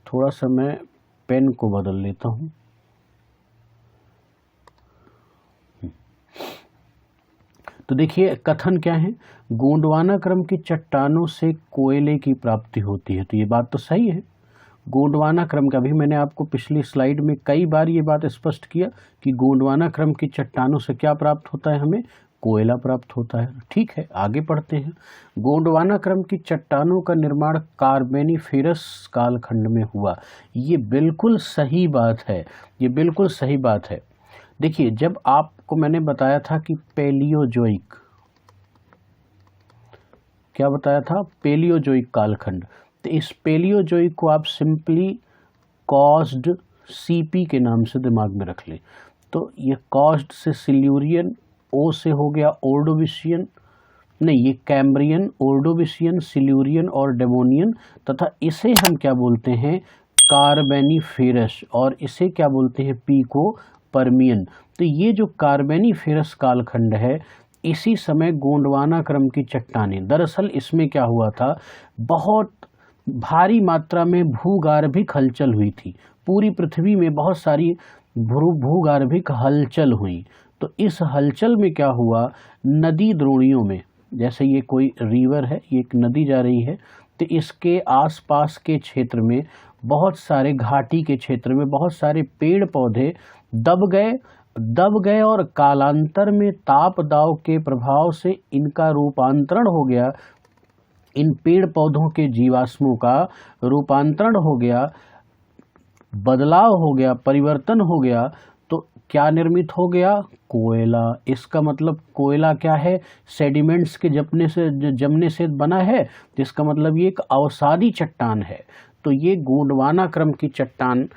थोड़ा सा मैं पेन को बदल लेता हूं। तो देखिए कथन क्या है, गोंडवाना क्रम की चट्टानों से कोयले की प्राप्ति होती है। तो ये बात तो सही है। गोंडवाना क्रम का भी मैंने आपको पिछली स्लाइड में कई बार ये बात स्पष्ट किया कि गोंडवाना क्रम की चट्टानों से क्या प्राप्त होता है, हमें कोयला प्राप्त होता है। ठीक है, आगे पढ़ते हैं। गोंडवाना क्रम की चट्टानों का निर्माण कार्बेनिफेरस कालखंड में हुआ। ये बिल्कुल सही बात है, ये बिल्कुल सही बात है। देखिए जब आपको मैंने बताया था कि पेलियोजोइक, क्या बताया था, पेलियोजोइक कालखंड, तो इस पेलियोजोइक को आप सिंपली कॉस्ड सीपी के नाम से दिमाग में रख लें। तो ये कॉस्ड से सिल्यूरियन, ओ से हो गया ओर्डोविशियन, नहीं ये कैम्ब्रियन, ओर्डोविशियन, सिल्यूरियन और डेवोनियन, तथा इसे हम क्या बोलते हैं, कार्बेनिफेरस, और इसे क्या बोलते हैं, पीको परमियन। तो ये जो कार्बेनिफेरस कालखंड है, इसी समय गोंडवाना क्रम की चट्टानें, दरअसल इसमें क्या हुआ था, बहुत भारी मात्रा में भूगार्भिक हलचल हुई थी। पूरी पृथ्वी में बहुत सारी भूगार्भिक हलचल हुई। तो इस हलचल में क्या हुआ, नदी द्रोणियों में, जैसे ये कोई रिवर है, ये एक नदी जा रही है, तो इसके आसपास के क्षेत्र में बहुत सारे, घाटी के क्षेत्र में बहुत सारे पेड़ पौधे दब गए और कालांतर में ताप दाव के प्रभाव से इनका रूपांतरण हो गया, इन पेड़ पौधों के जीवाश्मों का रूपांतरण हो गया, बदलाव हो गया, परिवर्तन हो गया। तो क्या निर्मित हो गया, कोयला। इसका मतलब कोयला क्या है, सेडिमेंट्स के जमने से बना है, तो इसका मतलब ये एक अवसादी चट्टान है। तो ये गोंडवाना क्रम की चट्टान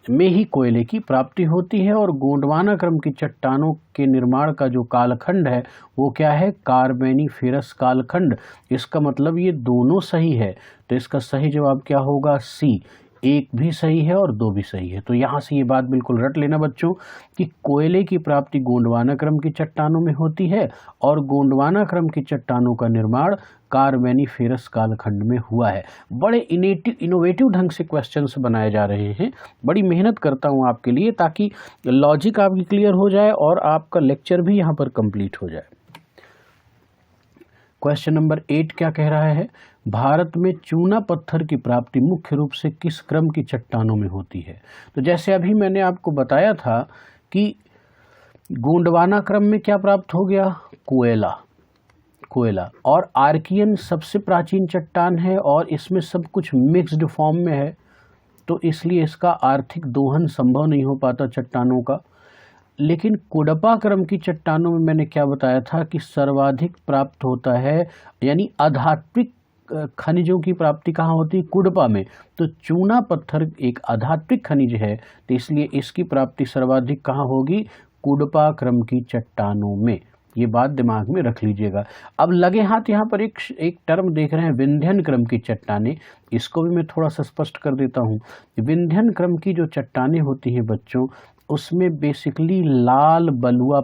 में ही कोयले की प्राप्ति होती है। और गोंडवाना क्रम की चट्टानों के निर्माण का जो कालखंड है वो क्या है, कार्बेनिफेरस कालखंड। इसका मतलब ये दोनों सही है। तो इसका सही जवाब क्या होगा, सी। एक भी सही है और दो भी सही है। तो यहाँ से ये बात बिल्कुल रट लेना बच्चों कि कोयले की प्राप्ति गोंडवाना क्रम की चट्टानों में होती है और गोंडवाना क्रम की चट्टानों का निर्माण कार्बेनिफेरस कालखंड में हुआ है। बड़े इनोवेटिव ढंग से क्वेश्चंस बनाए जा रहे हैं। बड़ी मेहनत करता हूँ आपके लिए ताकि लॉजिक आपकी क्लियर हो जाए और आपका लेक्चर भी यहाँ पर कंप्लीट हो जाए। क्वेश्चन नंबर 8 क्या कह रहा है, भारत में चूना पत्थर की प्राप्ति मुख्य रूप से किस क्रम की चट्टानों में होती है। तो जैसे अभी मैंने आपको बताया था कि गोंडवाना क्रम में क्या प्राप्त हो गया, कोयला, और आर्कियन सबसे प्राचीन चट्टान है और इसमें सब कुछ मिक्स्ड फॉर्म में है, तो इसलिए इसका आर्थिक दोहन संभव नहीं हो पाता चट्टानों का। लेकिन कुडपा क्रम की चट्टानों में मैंने क्या बताया था कि सर्वाधिक प्राप्त होता है, यानी आध्यात्मिक खनिजों की प्राप्ति कहाँ होती है, कुडपा में। तो चूना पत्थर एक आध्यात्मिक खनिज है, तो इसलिए इसकी प्राप्ति सर्वाधिक कहाँ होगी, कुडपा क्रम की चट्टानों में। ये बात दिमाग में रख लीजिएगा। अब लगे हाथ यहाँ पर एक टर्म देख रहे हैं, विंध्यन क्रम की चट्टानें। इसको भी मैं थोड़ा सा स्पष्ट कर देता हूँ। विंध्यन क्रम की जो चट्टानें होती हैं बच्चों, उसमें बेसिकली लाल बलुआ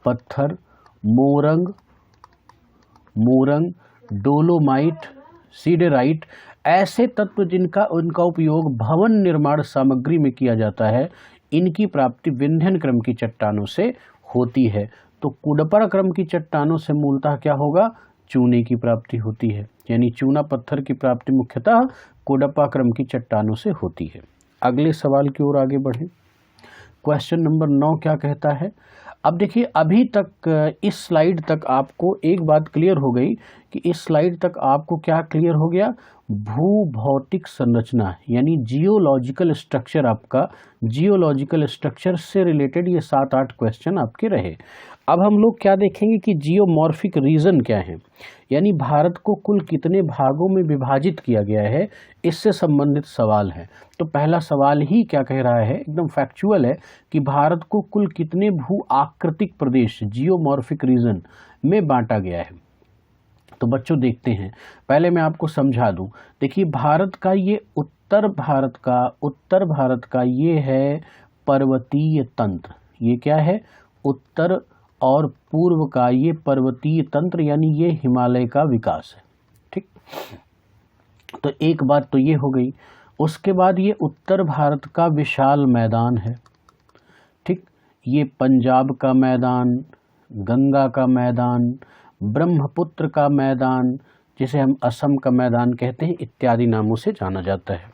पत्थर, मोरंग, डोलोमाइट, सीडेराइट, ऐसे तत्व जिनका उनका उपयोग भवन निर्माण सामग्री में किया जाता है, इनकी प्राप्ति विंध्यन क्रम की चट्टानों से होती है। तो कुडपा क्रम की चट्टानों से मूलतः क्या होगा, चूने की प्राप्ति होती है, यानी चूना पत्थर की प्राप्ति मुख्यतः कुडपा क्रम की चट्टानों से होती है। अगले सवाल की ओर आगे बढ़ें। क्वेश्चन नंबर 9 क्या कहता है। अब देखिए अभी तक इस स्लाइड तक आपको एक बात क्लियर हो गई कि इस स्लाइड तक आपको क्या क्लियर हो गया, भूभौतिक संरचना यानी जियोलॉजिकल स्ट्रक्चर। आपका जियोलॉजिकल स्ट्रक्चर से रिलेटेड ये 7-8 क्वेश्चन आपके रहे। अब हम लोग क्या देखेंगे कि जियोमॉर्फिक रीजन क्या है, यानी भारत को कुल कितने भागों में विभाजित किया गया है, इससे संबंधित सवाल है। तो पहला सवाल ही क्या कह रहा है, एकदम फैक्चुअल है कि भारत को कुल कितने भू आकृतिक प्रदेश जियोमॉर्फिक रीजन में बांटा गया है। तो बच्चों देखते हैं, पहले मैं आपको समझा दूं। देखिए भारत का ये उत्तर भारत का ये है पर्वतीय तंत्र। ये क्या है? उत्तर और पूर्व का ये पर्वतीय तंत्र, यानी ये हिमालय का विकास है। ठीक, तो एक बात तो ये हो गई। उसके बाद ये उत्तर भारत का विशाल मैदान है। ठीक, ये पंजाब का मैदान, गंगा का मैदान, ब्रह्मपुत्र का मैदान, जिसे हम असम का मैदान कहते हैं, इत्यादि नामों से जाना जाता है।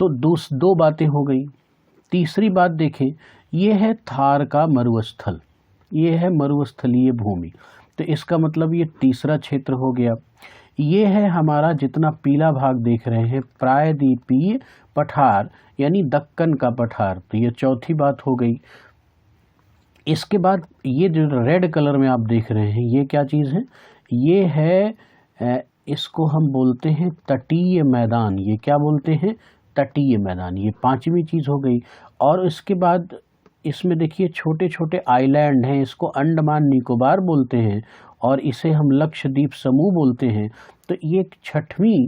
तो दो बातें हो गई। तीसरी बात देखें, ये है थार का मरुस्थल, ये है मरुस्थलीय भूमि, तो इसका मतलब ये तीसरा क्षेत्र हो गया। ये है हमारा जितना पीला भाग देख रहे हैं प्रायद्वीपीय पठार, यानी दक्कन का पठार, तो ये चौथी बात हो गई। इसके बाद ये जो रेड कलर में आप देख रहे हैं ये क्या चीज़ है? ये है इसको हम बोलते हैं तटीय मैदान। ये क्या बोलते हैं? तटीय मैदान। ये पांचवी चीज़ हो गई। और इसके बाद इसमें देखिए छोटे छोटे आइलैंड हैं, इसको अंडमान निकोबार बोलते हैं और इसे हम लक्षद्वीप समूह बोलते हैं। तो ये छठवीं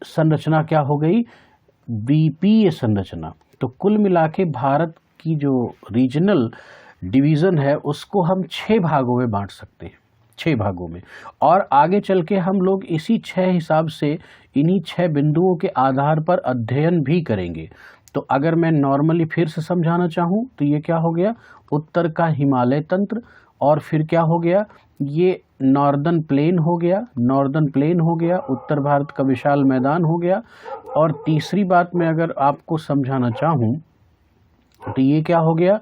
संरचना क्या हो गई? द्वीपीय संरचना। तो कुल मिला के भारत की जो रीजनल डिवीज़न है उसको हम 6 भागों में बांट सकते हैं, 6 भागों में। और आगे चल के हम लोग इसी 6 हिसाब से इन्हीं 6 बिंदुओं के आधार पर अध्ययन भी करेंगे। तो अगर मैं नॉर्मली फिर से समझाना चाहूँ तो ये क्या हो गया? उत्तर का हिमालय तंत्र, और फिर क्या हो गया? ये नॉर्दर्न प्लेन हो गया, नॉर्दर्न प्लेन हो गया, उत्तर भारत का विशाल मैदान हो गया। और तीसरी बात मैं अगर आपको समझाना चाहूँ तो ये क्या हो गया?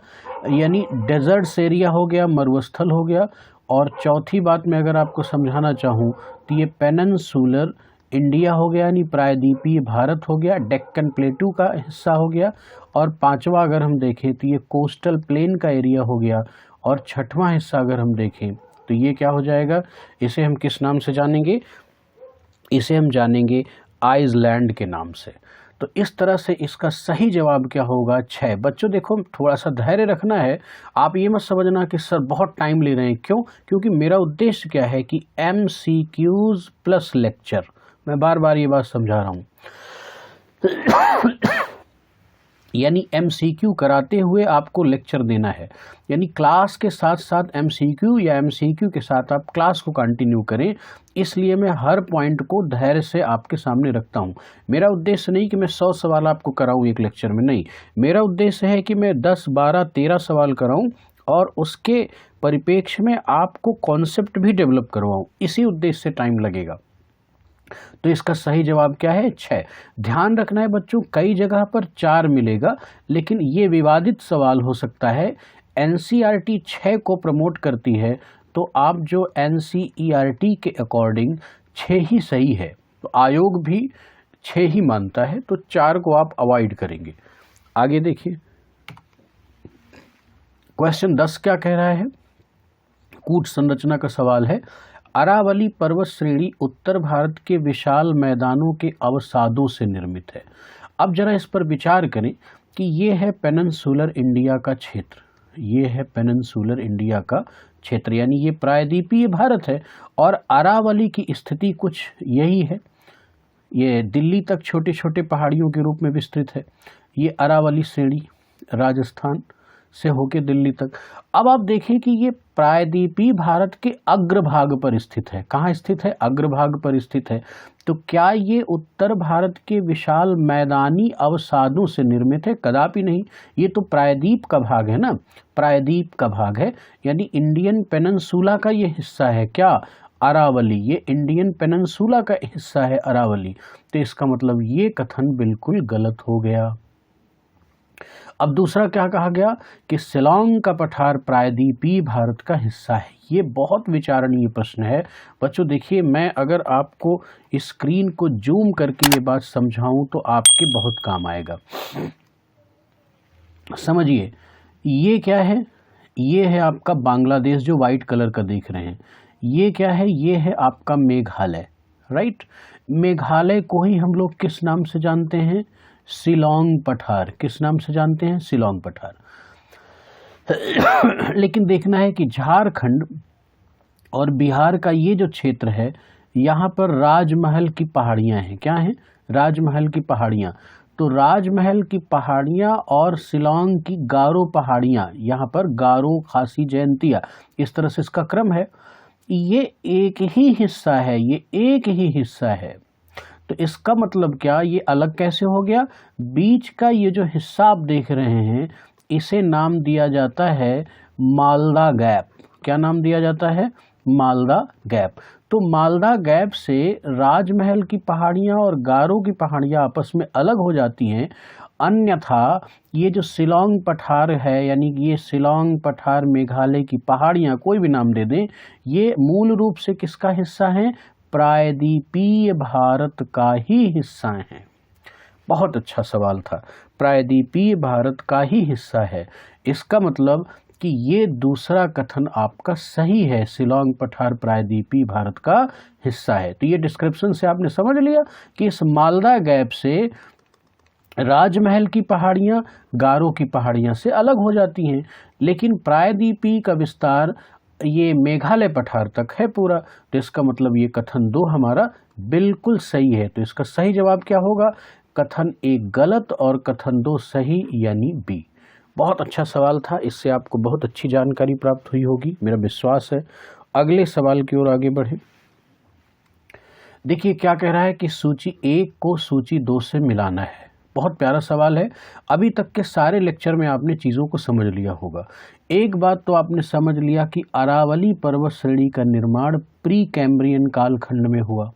यानी डेजर्ट्स एरिया हो गया, मरुस्थल हो गया। और चौथी बात मैं अगर आपको समझाना चाहूँ तो ये पेनिनसुलर इंडिया हो गया, यानी प्रायद्वीपीय भारत हो गया, डेक्कन प्लेटू का हिस्सा हो गया। और पांचवा अगर हम देखें तो ये कोस्टल प्लेन का एरिया हो गया। और छठवां हिस्सा अगर हम देखें तो ये क्या हो जाएगा? इसे हम किस नाम से जानेंगे? इसे हम जानेंगे आइसलैंड के नाम से। तो इस तरह से इसका सही जवाब क्या होगा? 6। बच्चों देखो थोड़ा सा धैर्य रखना है, आप ये मत समझना कि सर बहुत टाइम ले रहे हैं। क्यों? क्योंकि मेरा उद्देश्य क्या है कि MCQs प्लस लेक्चर, मैं बार बार ये बात समझा रहा हूँ यानी MCQ कराते हुए आपको लेक्चर देना है, यानी क्लास के साथ साथ MCQ या MCQ के साथ आप क्लास को कंटिन्यू करें। इसलिए मैं हर पॉइंट को धैर्य से आपके सामने रखता हूं। मेरा उद्देश्य नहीं कि मैं 100 सवाल आपको कराऊं एक लेक्चर में, नहीं। मेरा उद्देश्य है कि मैं 10, 12, 13 सवाल कराऊं और उसके परिप्रेक्ष्य में आपको कॉन्सेप्ट भी डेवलप करवाऊं। इसी उद्देश्य से टाइम लगेगा। तो इसका सही जवाब क्या है? 6। ध्यान रखना है बच्चों, कई जगह पर 4 मिलेगा, लेकिन ये विवादित सवाल हो सकता है। NCERT 6 को प्रमोट करती है, तो आप जो NCERT के अकॉर्डिंग 6 ही सही है, तो आयोग भी 6 ही मानता है, तो 4 को आप अवॉइड करेंगे। आगे देखिए क्वेश्चन 10 क्या कह रहा है? कूट संरचना का सवाल है। अरावली पर्वत श्रेणी उत्तर भारत के विशाल मैदानों के अवसादों से निर्मित है। अब जरा इस पर विचार करें कि ये है पेनिनसुलर इंडिया का क्षेत्र, ये है पेनिनसुलर इंडिया का क्षेत्र, यानी ये प्रायद्वीपीय भारत है। और अरावली की स्थिति कुछ यही है, ये दिल्ली तक छोटे छोटे पहाड़ियों के रूप में विस्तृत है। ये अरावली श्रेणी राजस्थान से होके दिल्ली तक। अब आप देखें कि ये प्रायद्वीपीय भारत के अग्रभाग पर स्थित है। कहाँ स्थित है? अग्रभाग पर स्थित है। तो क्या ये उत्तर भारत के विशाल मैदानी अवसादों से निर्मित है? कदापि नहीं। ये तो प्रायद्वीप का भाग है ना, प्रायद्वीप का भाग है, यानी इंडियन पेनिनसुला का ये हिस्सा है। क्या? अरावली। ये इंडियन पेनिनसुला का हिस्सा है अरावली। तो इसका मतलब ये कथन बिल्कुल गलत हो गया। अब दूसरा क्या कहा गया कि शिलांग का पठार प्रायद्वीपीय भारत का हिस्सा है। ये बहुत विचारणीय प्रश्न है बच्चों। देखिए मैं अगर आपको स्क्रीन को जूम करके ये बात समझाऊं तो आपके बहुत काम आएगा। समझिए ये क्या है? ये है आपका बांग्लादेश जो व्हाइट कलर का देख रहे हैं। ये क्या है? ये है आपका मेघालय, राइट। मेघालय को ही हम लोग किस नाम से जानते हैं? शिलांग पठार। किस नाम से जानते हैं? शिलांग पठार। लेकिन देखना है कि झारखंड और बिहार का ये जो क्षेत्र है यहाँ पर राजमहल की पहाड़ियाँ हैं। क्या हैं? राजमहल की पहाड़ियाँ। तो राजमहल की पहाड़ियाँ और शिलांग की गारो पहाड़ियाँ, यहाँ पर गारो, खासी, जयंतिया, इस तरह से इसका क्रम है। ये एक ही हिस्सा है, ये एक ही हिस्सा है। तो इसका मतलब क्या, ये अलग कैसे हो गया? बीच का ये जो हिस्सा आप देख रहे हैं इसे नाम दिया जाता है मालदा गैप। क्या नाम दिया जाता है? मालदा गैप। तो मालदा गैप से राजमहल की पहाड़ियाँ और गारो की पहाड़ियाँ आपस में अलग हो जाती हैं। अन्यथा ये जो शिलांग पठार है, यानी कि ये शिलांग पठार मेघालय की पहाड़ियाँ, कोई भी नाम दे दें, ये मूल रूप से किसका हिस्सा है? प्रायद्वीपीय भारत का ही हिस्सा है। बहुत अच्छा सवाल था। प्रायद्वीपीय भारत का ही हिस्सा है, इसका मतलब कि ये दूसरा कथन आपका सही है, शिलांग पठार प्रायद्वीपीय भारत का हिस्सा है। तो ये डिस्क्रिप्शन से आपने समझ लिया कि इस मालदा गैप से राजमहल की पहाड़ियाँ गारो की पहाड़ियाँ से अलग हो जाती हैं, लेकिन प्रायद्वीपीय का विस्तार ये मेघालय पठार तक है पूरा। तो इसका मतलब ये कथन 2 हमारा बिल्कुल सही है। तो इसका सही जवाब क्या होगा? कथन 1 गलत और कथन 2 सही, यानी बी। बहुत अच्छा सवाल था, इससे आपको बहुत अच्छी जानकारी प्राप्त हुई होगी, मेरा विश्वास है। अगले सवाल की ओर आगे बढ़े। देखिए क्या कह रहा है कि सूची 1 को सूची 2 से मिलाना है। बहुत प्यारा सवाल है। अभी तक के सारे लेक्चर में आपने चीज़ों को समझ लिया होगा। एक बात तो आपने समझ लिया कि अरावली पर्वत श्रेणी का निर्माण प्री कैम्ब्रियन कालखंड में हुआ।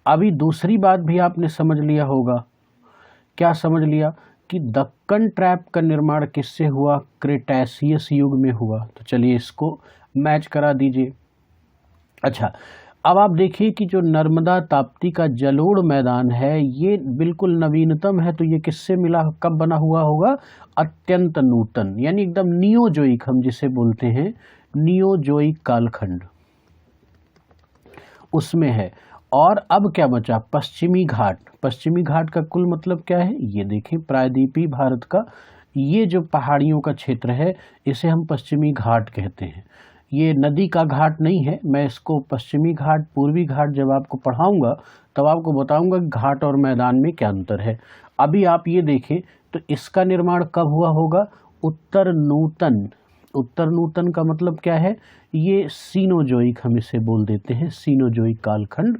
अभी दूसरी बात भी आपने समझ लिया होगा। क्या समझ लिया? कि दक्कन ट्रैप का निर्माण किससे हुआ? क्रेटेशियस युग में हुआ। तो चलिए इसको मैच करा दीजिए। अच्छा, अब आप देखिए कि जो नर्मदा ताप्ती का जलोढ़ मैदान है ये बिल्कुल नवीनतम है। तो ये किससे मिला, कब बना हुआ होगा? अत्यंत नूतन, यानी एकदम नियोजोइक, हम जिसे बोलते हैं नियोजोइक कालखंड, उसमें है। और अब क्या बचा? पश्चिमी घाट। पश्चिमी घाट का कुल मतलब क्या है? ये देखें, प्रायद्वीपीय भारत का ये जो पहाड़ियों का क्षेत्र है इसे हम पश्चिमी घाट कहते हैं। ये नदी का घाट नहीं है। मैं इसको पश्चिमी घाट, पूर्वी घाट जब आपको पढ़ाऊंगा तब आपको बताऊंगा कि घाट और मैदान में क्या अंतर है। अभी आप ये देखें तो इसका निर्माण कब हुआ होगा? उत्तर नूतन। उत्तर नूतन का मतलब क्या है? ये सीनोजोइक, हम इसे बोल देते हैं सीनोजोइक कालखंड।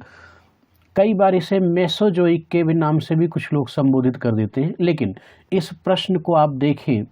कई बार इसे मेसोजोइक के भी नाम से भी कुछ लोग संबोधित कर देते हैं। लेकिन इस प्रश्न को आप देखें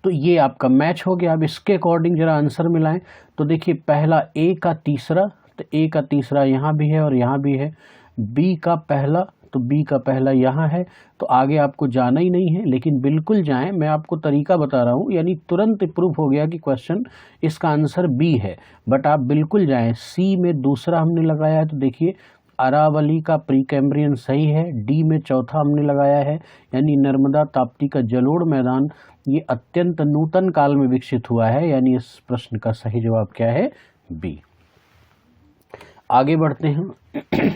तो ये आपका मैच हो गया। अब इसके अकॉर्डिंग जरा आंसर मिलाएं। तो देखिए पहला ए का तीसरा, तो ए का तीसरा यहाँ भी है और यहाँ भी है। बी का पहला, तो बी का पहला यहाँ है। तो आगे आपको जाना ही नहीं है, लेकिन बिल्कुल जाएं, मैं आपको तरीका बता रहा हूँ, यानी तुरंत प्रूफ हो गया कि क्वेश्चन इसका आंसर बी है। बट आप बिल्कुल जाएं। सी में दूसरा हमने लगाया है, तो देखिए अरावली का प्री कैम्ब्रियन सही है। डी में चौथा हमने लगाया है, यानी नर्मदा ताप्ती का जलोढ़ मैदान ये अत्यंत नूतन काल में विकसित हुआ है, यानी इस प्रश्न का सही जवाब क्या है? बी। आगे बढ़ते हैं।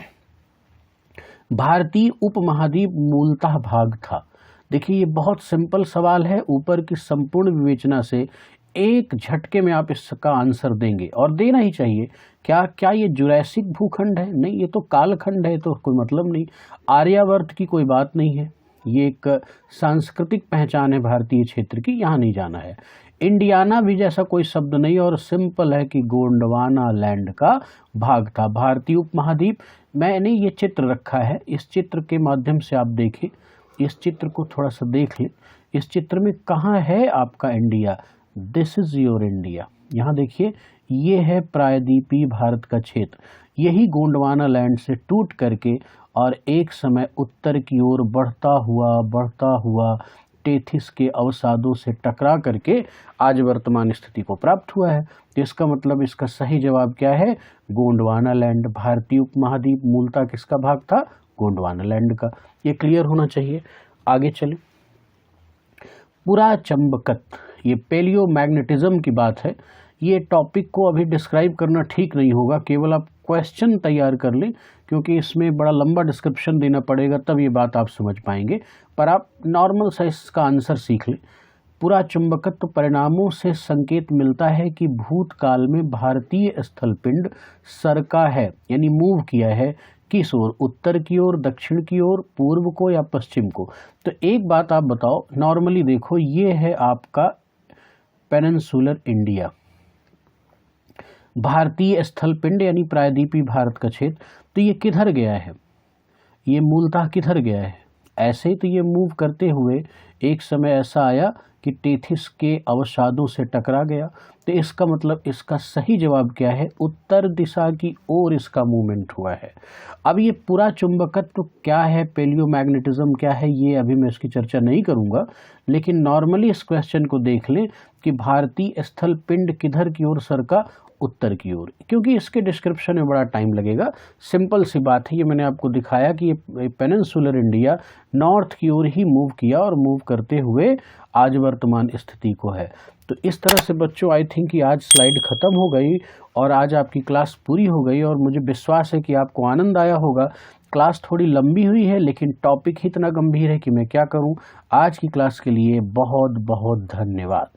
भारतीय उपमहाद्वीप मूलतः भाग था। देखिए ये बहुत सिंपल सवाल है। ऊपर की संपूर्ण विवेचना से एक झटके में आप इसका आंसर देंगे, और देना ही चाहिए। क्या ये जुरैसिक भूखंड है? नहीं, ये तो कालखंड है, तो कोई मतलब नहीं। आर्यावर्त की कोई बात नहीं है, ये एक सांस्कृतिक पहचान है भारतीय क्षेत्र की, यहाँ नहीं जाना है। इंडियाना भी जैसा कोई शब्द नहीं, और सिंपल है कि गोंडवाना लैंड का भाग था। भारतीय उपमहाद्वीप, मैंने ये चित्र रखा है, इस चित्र के माध्यम से आप देखें, इस चित्र को थोड़ा सा देख लें। इस चित्र में कहाँ है आपका India? This is your India. यहाँ देखिए ये है प्रायद्वीपीय भारत का क्षेत्र। यही गोंडवाना लैंड से टूट करके और एक समय उत्तर की ओर बढ़ता हुआ टेथिस के अवसादों से टकरा करके आज वर्तमान स्थिति को प्राप्त हुआ है। तो इसका मतलब इसका सही जवाब क्या है? गोंडवाना लैंड। भारतीय उपमहाद्वीप मूलतः किसका भाग था? गोंडवाना लैंड का। ये क्लियर होना चाहिए। आगे चलें। पुराचंबकत, ये पैलियोमैग्नेटिज्म की बात है। ये टॉपिक को अभी डिस्क्राइब करना ठीक नहीं होगा, केवल आप क्वेश्चन तैयार कर लें, क्योंकि इसमें बड़ा लंबा डिस्क्रिप्शन देना पड़ेगा, तब ये बात आप समझ पाएंगे। पर आप नॉर्मल सा इसका आंसर सीख लें। पुरा चुंबकत्व परिणामों से संकेत मिलता है कि भूतकाल में भारतीय स्थलपिंड सरका है, यानी मूव किया है किस ओर, उत्तर की ओर, दक्षिण की ओर, पूर्व को या पश्चिम को। तो एक बात आप बताओ, नॉर्मली देखो ये है आपका पेनिनसुलर इंडिया, भारतीय स्थलपिंड यानी प्रायद्वीपीय भारत का क्षेत्र, तो ये किधर गया है, ये मूलतः किधर गया है, ऐसे तो ये मूव करते हुए एक समय ऐसा आया कि टेथिस के अवसादों से टकरा गया। तो इसका मतलब इसका सही जवाब क्या है, उत्तर दिशा की ओर इसका मूवमेंट हुआ है। अब ये पूरा चुंबकत्व क्या है, पेलियोमैग्नेटिज्म क्या है, ये अभी मैं इसकी चर्चा नहीं करूंगा, लेकिन नॉर्मली इस क्वेश्चन को देख लें कि भारतीय स्थल पिंड किधर की ओर सरका, उत्तर की ओर, क्योंकि इसके डिस्क्रिप्शन में बड़ा टाइम लगेगा। सिंपल सी बात है, ये मैंने आपको दिखाया कि ये पेनिनसुलर इंडिया नॉर्थ की ओर ही मूव किया और मूव करते हुए आज वर्तमान स्थिति को है। तो इस तरह से बच्चों आई थिंक कि आज स्लाइड खत्म हो गई और आज आपकी क्लास पूरी हो गई, और मुझे विश्वास है कि आपको आनंद आया होगा। क्लास थोड़ी लंबी हुई है लेकिन टॉपिक ही इतना गंभीर है कि मैं क्या करूं। आज की क्लास के लिए बहुत बहुत धन्यवाद।